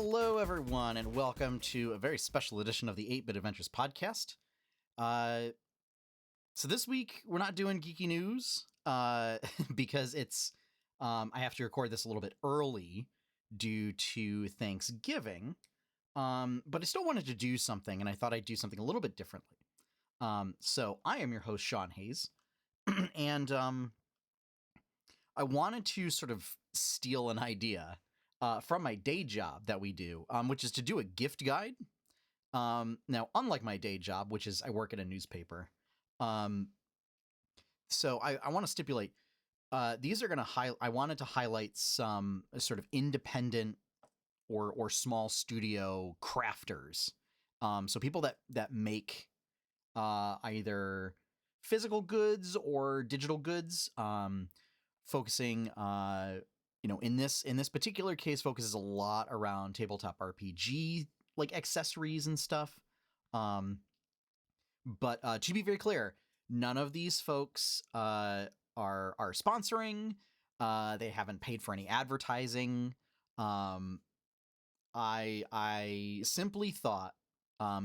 Hello, everyone, and welcome to a very special edition of the 8-Bit Adventures podcast. So this week, we're not doing geeky news because I have to record this a little bit early due to Thanksgiving, but I still wanted to do something, and I thought I'd do something a little bit differently. So I am your host, Sean Hayes, and I wanted to sort of steal an idea from my day job that we do, which is to do a gift guide. Now, unlike my day job, which is I work at a newspaper, so I want to stipulate these are going to I wanted to highlight some sort of independent or small studio crafters. So people that make either physical goods or digital goods. Focusing in this particular case focuses a lot around tabletop RPG like accessories and stuff. But to be very clear, none of these folks are sponsoring. They haven't paid for any advertising. I simply thought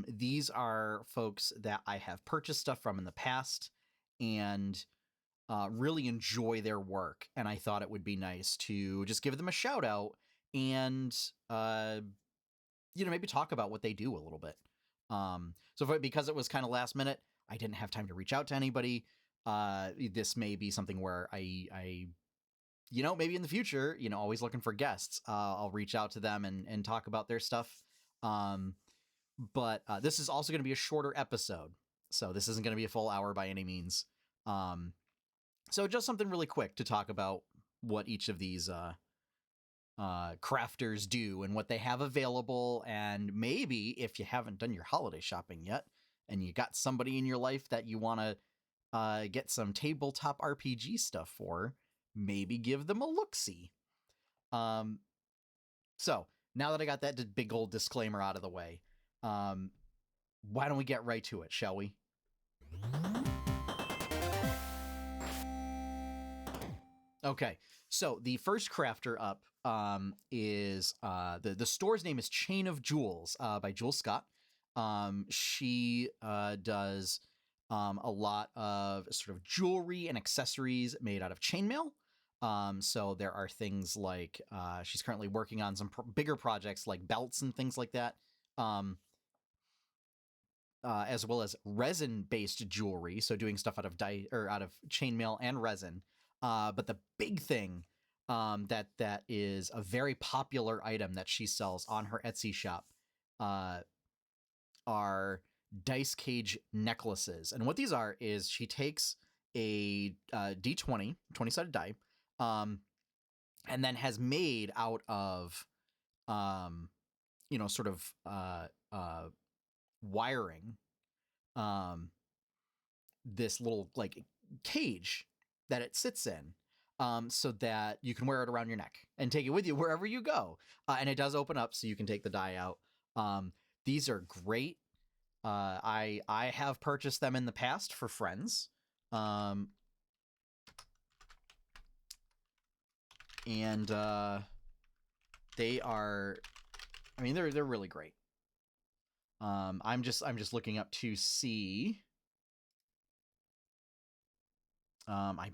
these are folks that I have purchased stuff from in the past and really enjoy their work, and I thought it would be nice to just give them a shout out and maybe talk about what they do a little bit. Because it was kind of last minute, I didn't have time to reach out to anybody. This may be something where I maybe in the future, always looking for guests. I'll reach out to them and talk about their stuff. But this is also going to be a shorter episode, so this isn't going to be a full hour by any means. So just something really quick to talk about what each of these crafters do and what they have available. And maybe if you haven't done your holiday shopping yet and you got somebody in your life that you want to get some tabletop RPG stuff for, maybe give them a look-see. So now that I got that big old disclaimer out of the way, why don't we get right to it, shall we? Okay, so the first crafter up is the store's name is Chain of Jewels by Jules Scott. She does a lot of sort of jewelry and accessories made out of chainmail. So there are things like she's currently working on some bigger projects like belts and things like that. As well as resin-based jewelry, so doing stuff out of chainmail and resin. But the big thing that is a very popular item that she sells on her Etsy shop are dice cage necklaces. And what these are is she takes a D20, 20-sided die, and then has made out of, sort of wiring, this little like cage that it sits in, so that you can wear it around your neck and take it with you wherever you go. And it does open up so you can take the die out. These are great. I have purchased them in the past for friends. And they are, they're really great. I'm just looking up to see. I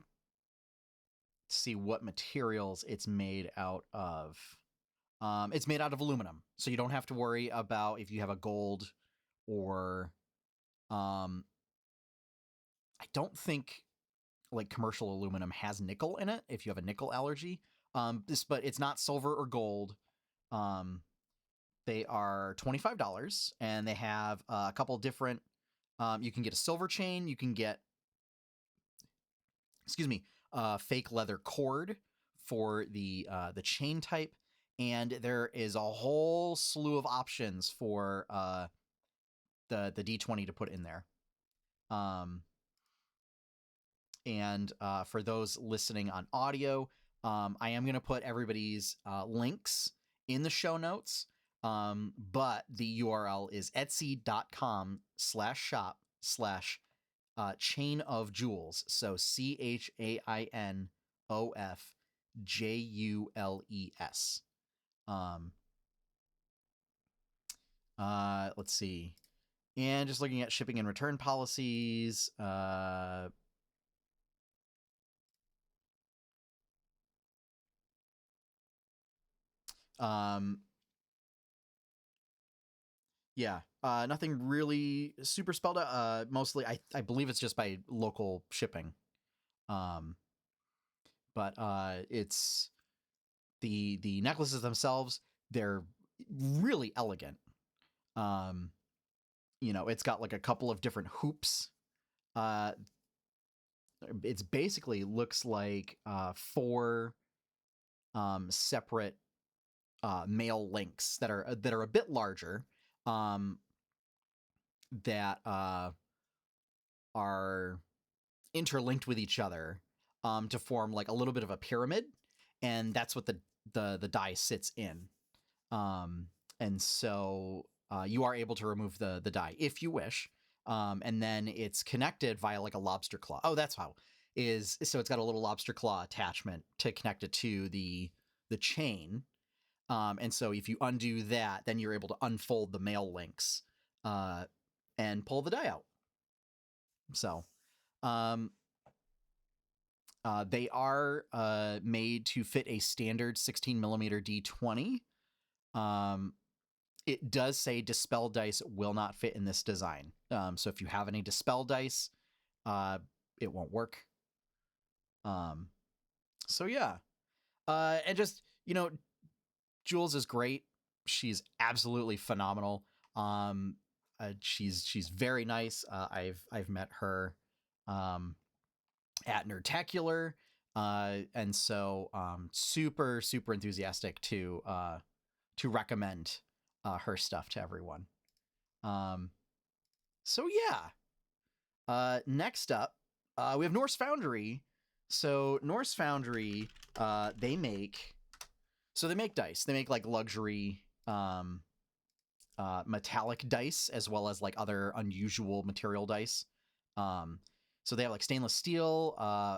see what materials it's made out of. It's made out of aluminum, so you don't have to worry about if you have a gold or I don't think like commercial aluminum has nickel in it if you have a nickel allergy. But it's not silver or gold. They are $25, and they have a couple different. You can get a silver chain. You can get, fake leather cord for the chain type, and there is a whole slew of options for the D20 to put in there. And for those listening on audio, I am going to put everybody's links in the show notes. But the URL is etsy.com/shop/chain of jewels. So ChainOfJules. Let's see. And just looking at shipping and return policies. Um, yeah. Nothing really super spelled out. Mostly, I believe it's just by local shipping. Um, but it's the necklaces themselves. They're really elegant. Um, it's got like a couple of different hoops. Uh, it's basically looks like four separate male links that are a bit larger. Um, that are interlinked with each other to form like a little bit of a pyramid, and that's what the die sits in. Um, and so you are able to remove the die if you wish. And then it's connected via like a lobster claw. Oh, that's how is so it's got a little lobster claw attachment to connect it to the chain. And so if you undo that, then you're able to unfold the male links and pull the die out. So um, they are made to fit a standard 16 millimeter D20. Um, it does say dispel dice will not fit in this design. So if you have any dispel dice, it won't work. So yeah. And just, Jules is great. She's absolutely phenomenal. She's very nice. I've met her at Nerdtacular, and so super super enthusiastic to recommend her stuff to everyone. Um, so yeah. Next up, we have Norse Foundry. So Norse Foundry, they make dice. They make like luxury metallic dice as well as like other unusual material dice. So they have like stainless steel,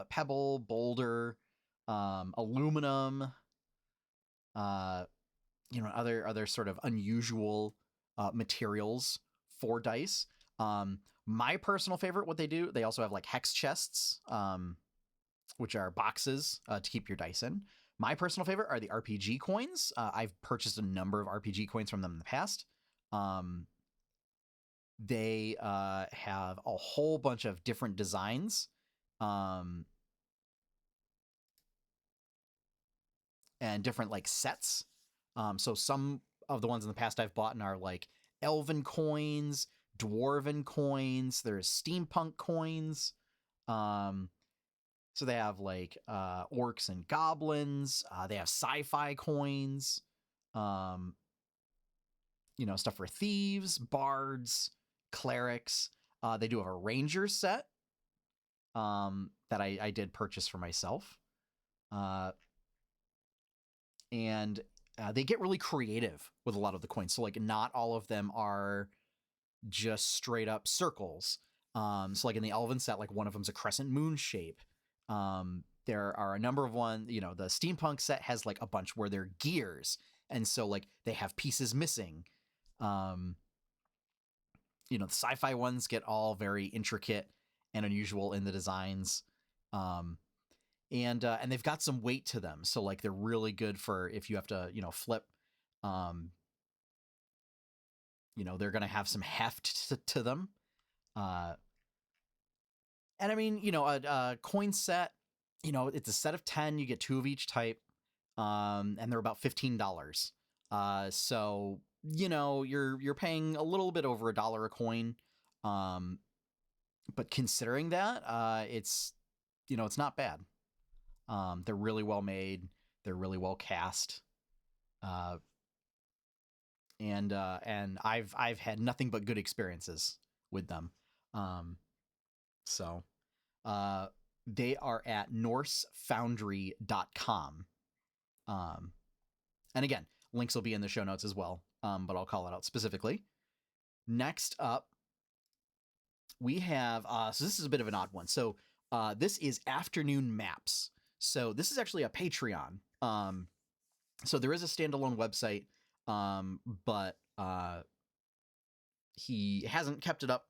pebble, boulder, aluminum, other sort of unusual materials for dice. My personal favorite, what they do, they also have like hex chests, which are boxes to keep your dice in. My personal favorite are the RPG coins. I've purchased a number of RPG coins from them in the past. They have a whole bunch of different designs. And different like sets. So some of the ones in the past I've bought are like elven coins, dwarven coins. There's steampunk coins. So they have like orcs and goblins. They have sci-fi coins. Stuff for thieves, bards, clerics. They do have a ranger set that I did purchase for myself. And they get really creative with a lot of the coins. So like not all of them are just straight up circles. So like in the Elven set, like one of them's a crescent moon shape. There are a number of one, the steampunk set has like a bunch where they're gears. And so like they have pieces missing. The sci-fi ones get all very intricate and unusual in the designs. And they've got some weight to them, so like they're really good for if you have to flip. They're gonna have some heft to them. And I mean, a coin set, it's a set of 10. You get 2 of each type, and they're about $15. So you're paying a little bit over $1 a coin. But considering that, it's it's not bad. They're really well made. They're really well cast. And I've had nothing but good experiences with them. So they are at norsefoundry.com. And again, links will be in the show notes as well. But I'll call it out specifically. Next up, we have so this is a bit of an odd one. So this is Afternoon Maps. So this is actually a Patreon. So there is a standalone website, but he hasn't kept it up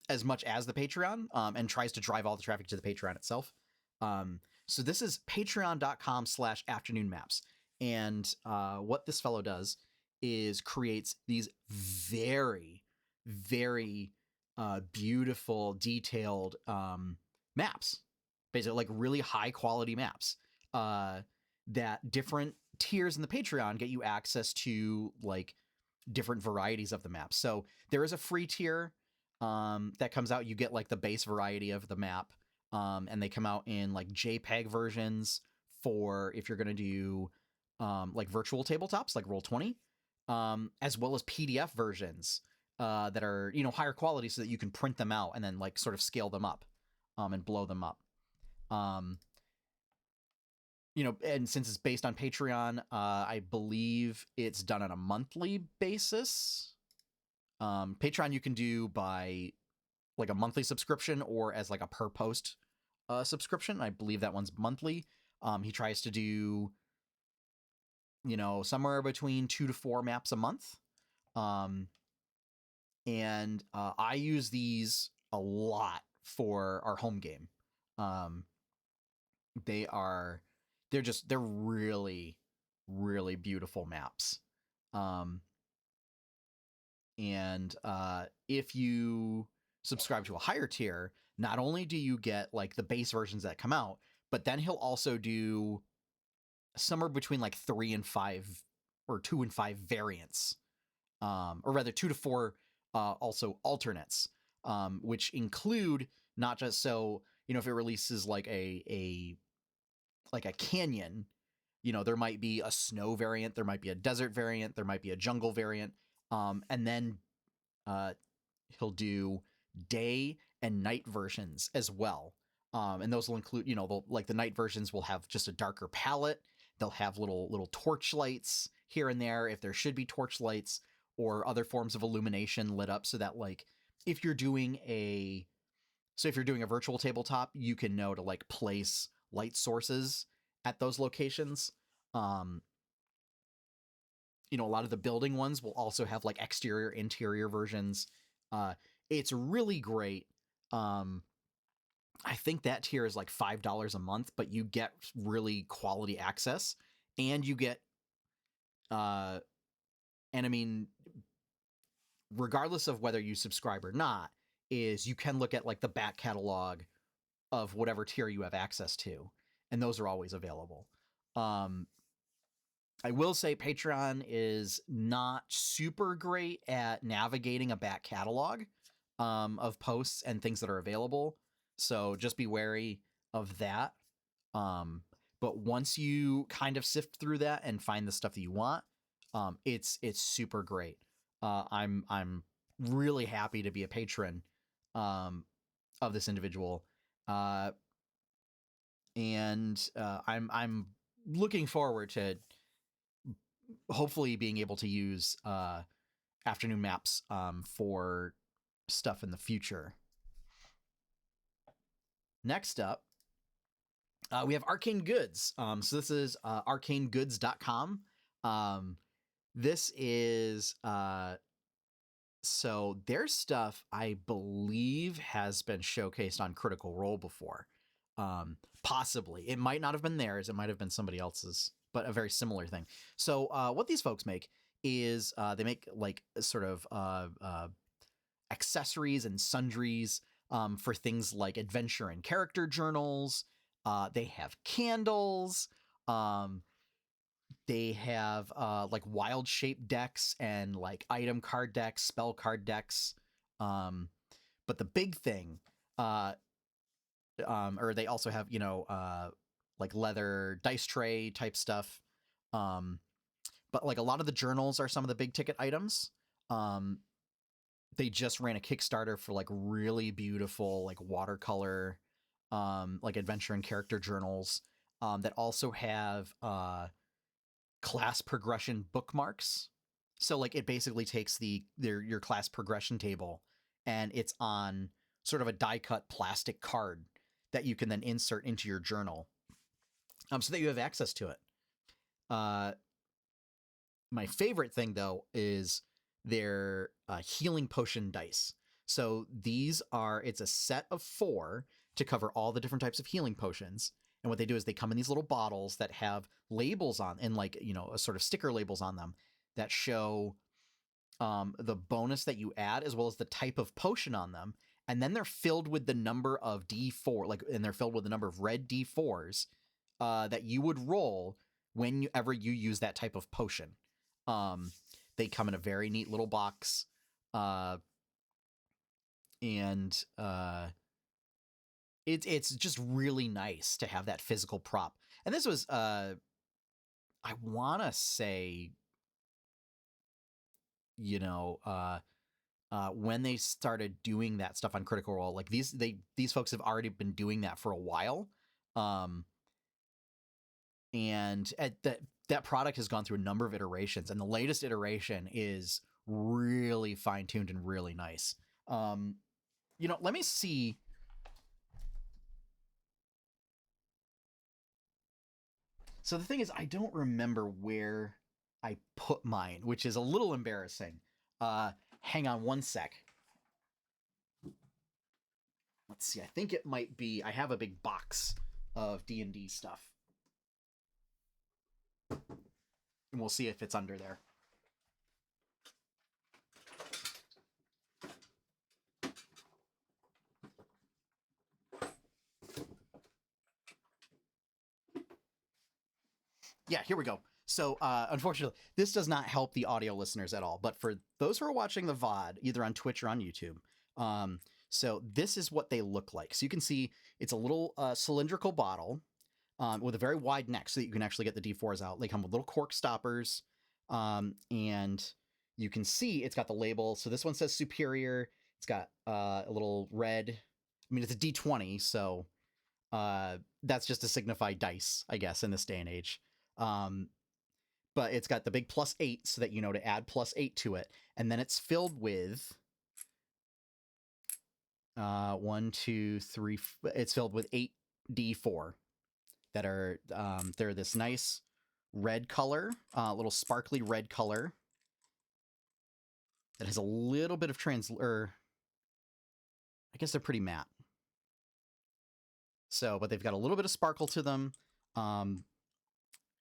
as much as the Patreon, and tries to drive all the traffic to the Patreon itself. So this is patreon.com/afternoonmaps. And what this fellow does is creates these very, very beautiful, detailed maps, basically like really high quality maps that different tiers in the Patreon get you access to, like different varieties of the maps. So there is a free tier that comes out. You get like the base variety of the map, and they come out in like JPEG versions for if you're going to do like virtual tabletops like Roll20, as well as PDF versions that are, you know, higher quality so that you can print them out and then like sort of scale them up and blow them up. You know, and since it's based on Patreon, I believe it's done on a monthly basis. Patreon you can do by like a monthly subscription or as like a per post subscription. I believe that one's monthly. He tries to do, you know, somewhere between 2 to 4 maps a month. And I use these a lot for our home game. They're really, really beautiful maps. And if you subscribe to a higher tier, not only do you get like the base versions that come out, but then he'll also do somewhere between like 3 and 5 or 2 and 5 variants, or rather 2 to 4 also alternates, which include not just, so, you know, if it releases like a canyon, you know, there might be a snow variant, there might be a desert variant, there might be a jungle variant, and then he'll do day and night versions as well. And those will include, you know, like the night versions will have just a darker palette. They'll have little torch lights here and there if there should be torch lights or other forms of illumination lit up, so that like if you're doing a virtual tabletop, you can know to like place light sources at those locations. You know, a lot of the building ones will also have like exterior, interior versions. It's really great. I think that tier is like $5 a month, but you get really quality access, and you get, and I mean, regardless of whether you subscribe or not, is you can look at like the back catalog of whatever tier you have access to, and those are always available. I will say Patreon is not super great at navigating a back catalog of posts and things that are available, so just be wary of that. But once you kind of sift through that and find the stuff that you want, it's super great. I'm really happy to be a patron of this individual, and I'm looking forward to hopefully being able to use afternoon maps for stuff in the future. Next up, we have Arcane Goods. So this is arcanegoods.com. This is so their stuff, I believe, has been showcased on Critical Role before. Possibly. It might not have been theirs. It might have been somebody else's, but a very similar thing. So what these folks make is they make like sort of accessories and sundries for things like adventure and character journals. They have candles. They have like wild shape decks and like item card decks, spell card decks. But the big thing, or they also have, you know, like leather dice tray type stuff. But like a lot of the journals are some of the big ticket items. They just ran a Kickstarter for like really beautiful, like watercolor, like adventure and character journals that also have class progression bookmarks. So like it basically takes your class progression table and it's on sort of a die cut plastic card that you can then insert into your journal, so that you have access to it. My favorite thing though is they're healing potion dice. So it's a set of 4 to cover all the different types of healing potions. And what they do is they come in these little bottles that have labels on, and like, a sort of sticker labels on them that show the bonus that you add as well as the type of potion on them. And then they're filled with the number of D4, and they're filled with the number of red D4s that you would roll whenever you use that type of potion. They come in a very neat little box. And it's just really nice to have that physical prop. And this was, I want to say, when they started doing that stuff on Critical Role, like these folks have already been doing that for a while. And that product has gone through a number of iterations, and the latest iteration is really fine-tuned and really nice. Let me see. So the thing is, I don't remember where I put mine, which is a little embarrassing. Hang on one sec. Let's see. I think it might be. I have a big box of D&D stuff, and we'll see if it's under there. Yeah, here we go. So, unfortunately, this does not help the audio listeners at all. But for those who are watching the VOD, either on Twitch or on YouTube, so this is what they look like. So you can see it's a little cylindrical bottle with a very wide neck so that you can actually get the D4s out. They come with little cork stoppers. And you can see it's got the label. So this one says Superior. It's got a little red. I mean, it's a D20, so that's just to signify dice, I guess, in this day and age. But it's got the big +8 so that to add +8 to it. And then it's filled with 1, 2, 3. It's filled with 8 D4 that are they're this nice red color, little sparkly red color that has a little bit of I guess they're pretty matte. So, but they've got a little bit of sparkle to them.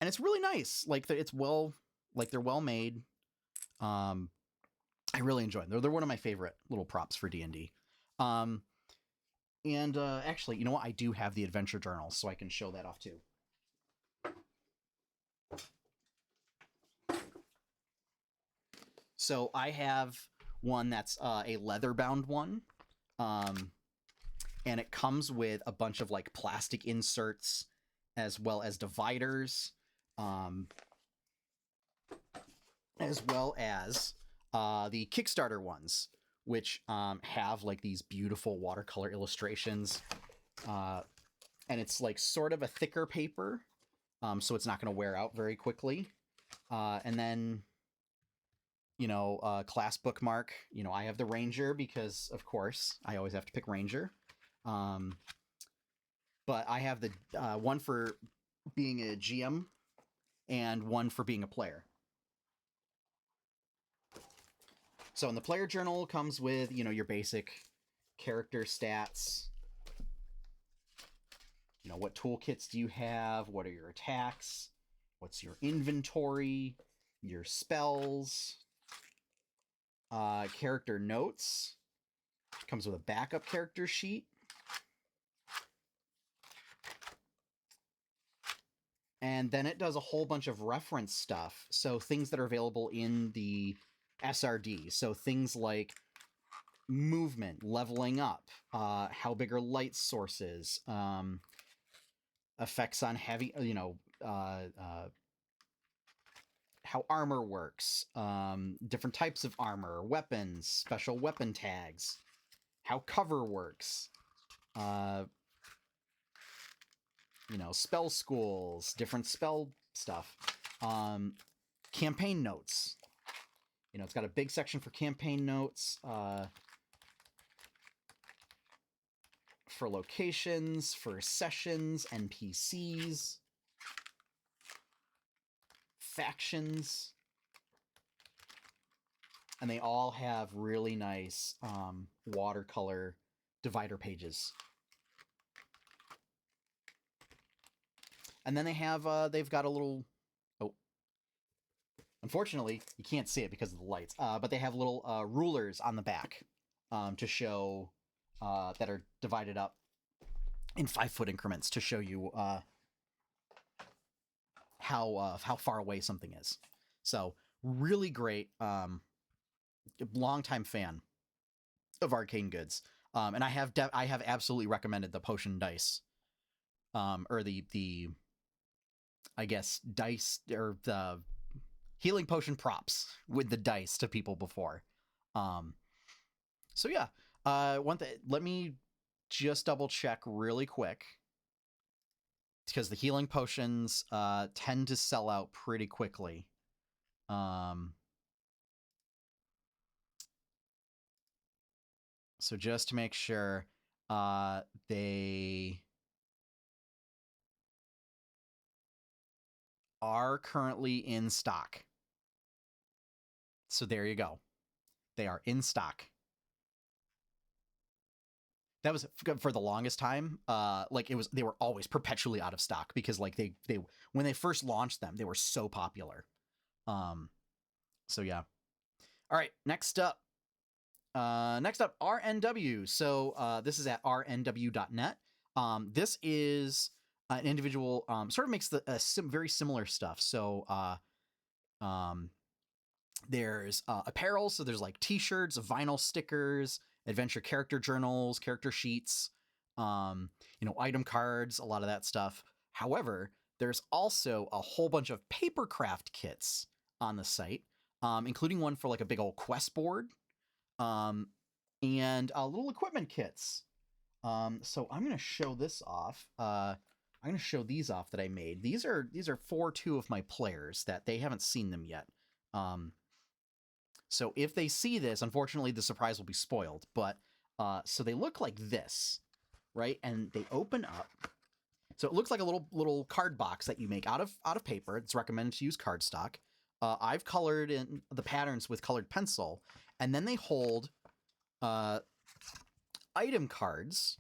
And it's really nice. Like they're well made. I really enjoy them. They're one of my favorite little props for D&D. And actually, you know what? I do have the adventure journal, so I can show that off too. So I have one that's a leather-bound one. And it comes with a bunch of like plastic inserts as well as dividers. As well as the Kickstarter ones, which have like these beautiful watercolor illustrations. And it's like sort of a thicker paper, so it's not going to wear out very quickly. And then, class bookmark. I have the Ranger because, of course, I always have to pick Ranger. But I have the one for being a GM and one for being a player. So in the player journal comes with, your basic character stats. What toolkits do you have? What are your attacks? What's your inventory? Your spells? Character notes. Comes with a backup character sheet. And then it does a whole bunch of reference stuff. So things that are available in the SRD. So things like movement, leveling up, how big are light sources, effects on heavy, how armor works, different types of armor, weapons, special weapon tags, how cover works, spell schools, different spell stuff, campaign notes. It's got a big section for campaign notes, for locations, for sessions, NPCs, factions. and they all have really nice watercolor divider pages. And then they've got a little, oh, unfortunately, you can't see it because of the lights, but they have little rulers on the back to show, that are divided up in 5-foot increments to show you how far away something is. So really great, longtime fan of Arcane Goods. And I have absolutely recommended the potion dice, or the I guess dice, or the healing potion props with the dice to people before. So yeah, let me just double check really quick, because the healing potions tend to sell out pretty quickly. So just to make sure, they are currently in stock. So there you go. They are in stock. That was for the longest time. They were always perpetually out of stock, because like they when they first launched them, they were so popular. So yeah. All right, next up, RNW. So this is at rnw.net. This is an individual, sort of makes very similar stuff. So there's apparel. So there's like t-shirts, vinyl stickers, adventure character journals, character sheets, item cards, a lot of that stuff. However, there's also a whole bunch of paper craft kits on the site, including one for like a big old quest board, and little equipment kits. So I'm going to show this off. I'm going to show these off that I made. These are for 2 of my players that they haven't seen them yet. So if they see this, unfortunately, the surprise will be spoiled. But so they look like this, right? And they open up. So it looks like a little card box that you make out of paper. It's recommended to use cardstock. I've colored in the patterns with colored pencil, and then they hold item cards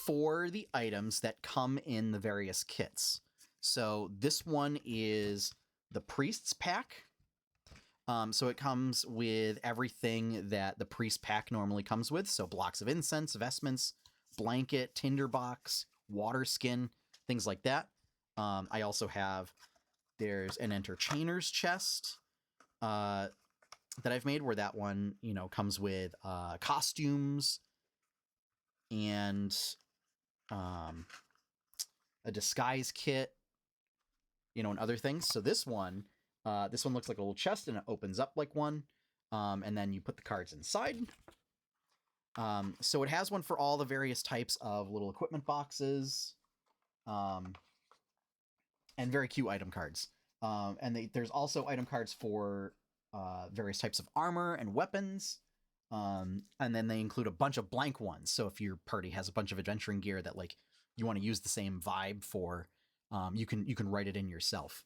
for the items that come in the various kits. So this one is the Priest's Pack. So it comes with everything that the Priest Pack normally comes with. So blocks of incense, vestments, blanket, tinderbox, water skin, things like that. I also have, there's an Entertainer's chest that I've made, where that one, comes with costumes and a disguise kit, and other things. So this one looks like a little chest, and it opens up like one, and then you put the cards inside. So it has one for all the various types of little equipment boxes, and very cute item cards. And there's also item cards for various types of armor and weapons. And then they include a bunch of blank ones. So if your party has a bunch of adventuring gear that like you want to use the same vibe for, you can write it in yourself.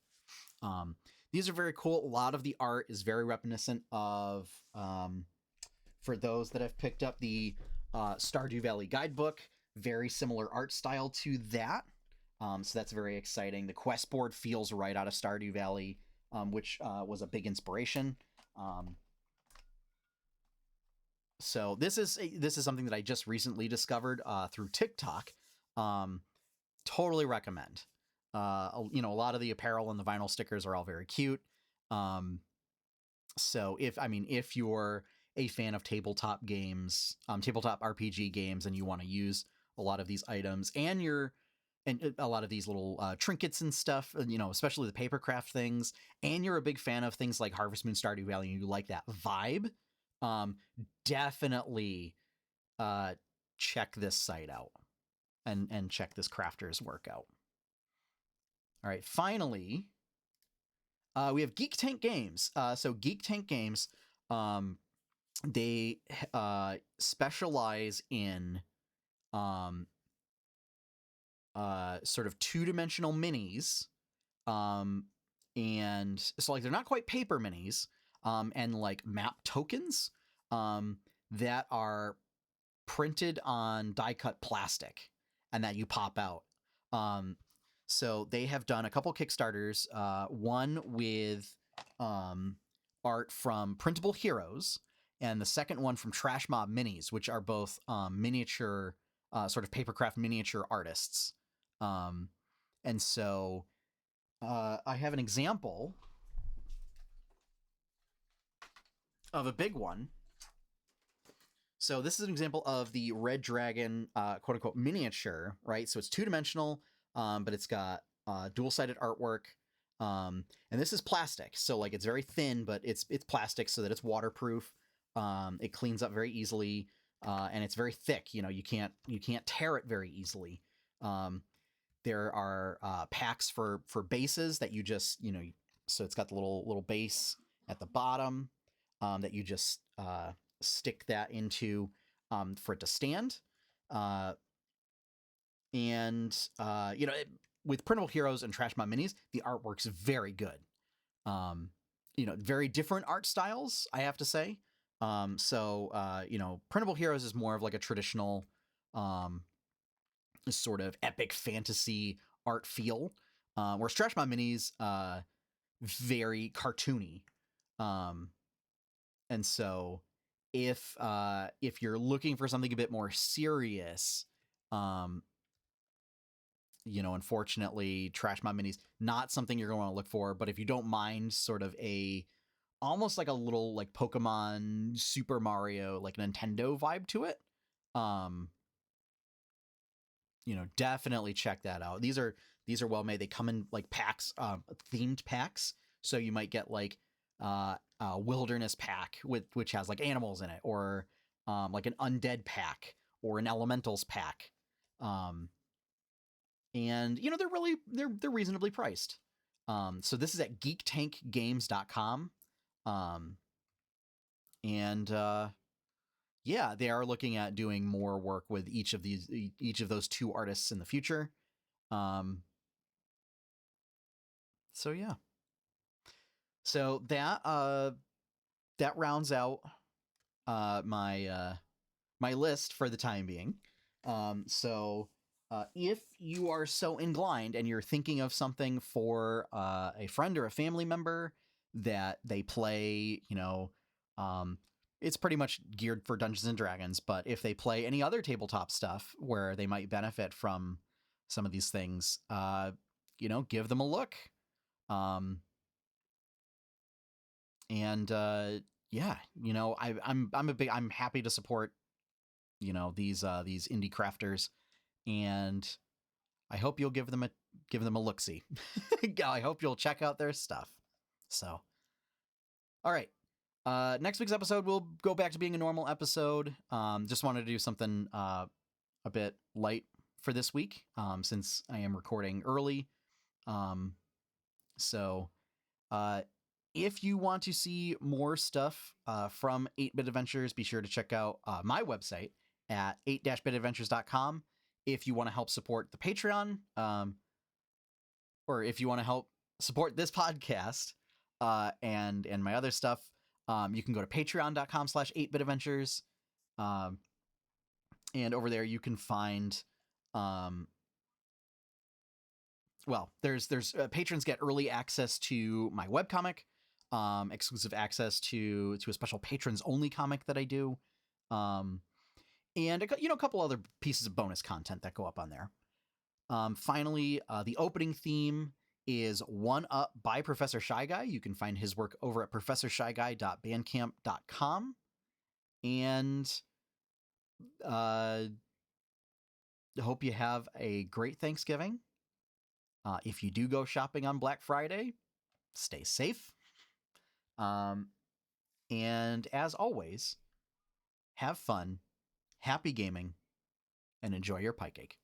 These are very cool. A lot of the art is very reminiscent of, for those that have picked up the Stardew Valley guidebook, very similar art style to that. So that's very exciting. The quest board feels right out of Stardew Valley, which was a big inspiration. So this is something that I just recently discovered through TikTok. Totally recommend. A lot of the apparel and the vinyl stickers are all very cute. So if you're a fan of tabletop games, tabletop RPG games, and you want to use a lot of these items and a lot of these little trinkets and stuff, especially the papercraft things, and you're a big fan of things like Harvest Moon, Stardew Valley, and you like that vibe, definitely check this site out and check this crafter's work out. All right, finally, we have Geek Tank Games. So Geek Tank Games, they specialize in sort of 2-dimensional minis, and so like they're not quite paper minis, and like map tokens that are printed on die cut plastic and that you pop out. So they have done a couple Kickstarters, one with art from Printable Heroes, and the second one from Trash Mob Minis, which are both miniature, sort of papercraft miniature artists. And so I have an example of a big one. So this is an example of the Red Dragon, quote unquote, miniature, right? So it's 2-dimensional, but it's got dual-sided artwork. And this is plastic, so like it's very thin, but it's plastic so that it's waterproof. It cleans up very easily, and it's very thick. You know, you can't tear it very easily. There are packs for bases that you just, you know, so it's got the little base at the bottom that you just stick that into for it to stand. With Printable Heroes and Trash Mob Minis, the artwork's very good. Very different art styles, I have to say. Printable Heroes is more of like a traditional sort of epic fantasy art feel, whereas Trash Mob Minis, very cartoony. And so if you're looking for something a bit more serious, unfortunately, Trash Mob Minis, not something you're going to want to look for. But if you don't mind sort of almost like a little like Pokemon, Super Mario, like Nintendo vibe to it, definitely check that out. These are well made. They come in like packs, themed packs. So you might get like a wilderness pack which has like animals in it, or like an undead pack, or an elementals pack. And they're reasonably priced. So this is at geektankgames.com. Yeah, they are looking at doing more work with each of those two artists in the future. So yeah. So that rounds out my list for the time being. If you are so inclined and you're thinking of something for a friend or a family member that they play, it's pretty much geared for Dungeons and Dragons, but if they play any other tabletop stuff where they might benefit from some of these things, give them a look. I'm happy to support, these indie crafters, and I hope you'll give them a look-see. I hope you'll check out their stuff. So, all right. Next week's episode will go back to being a normal episode. Just wanted to do something a bit light for this week, since I am recording early. If you want to see more stuff from 8-Bit Adventures, be sure to check out my website at 8-bitadventures.com. If you want to help support the Patreon, or if you want to help support this podcast and my other stuff, you can go to patreon.com/8bitadventures. And over there you can find, there's patrons get early access to my webcomic, exclusive access to a special patrons only comic that I do, and a couple other pieces of bonus content that go up on there. Finally, the opening theme is One Up by Professor Shy Guy. You can find his work over at professorshyguy.bandcamp.com. And I hope you have a great Thanksgiving. If you do go shopping on Black Friday, stay safe. And as always, have fun, happy gaming, and enjoy your pie cake.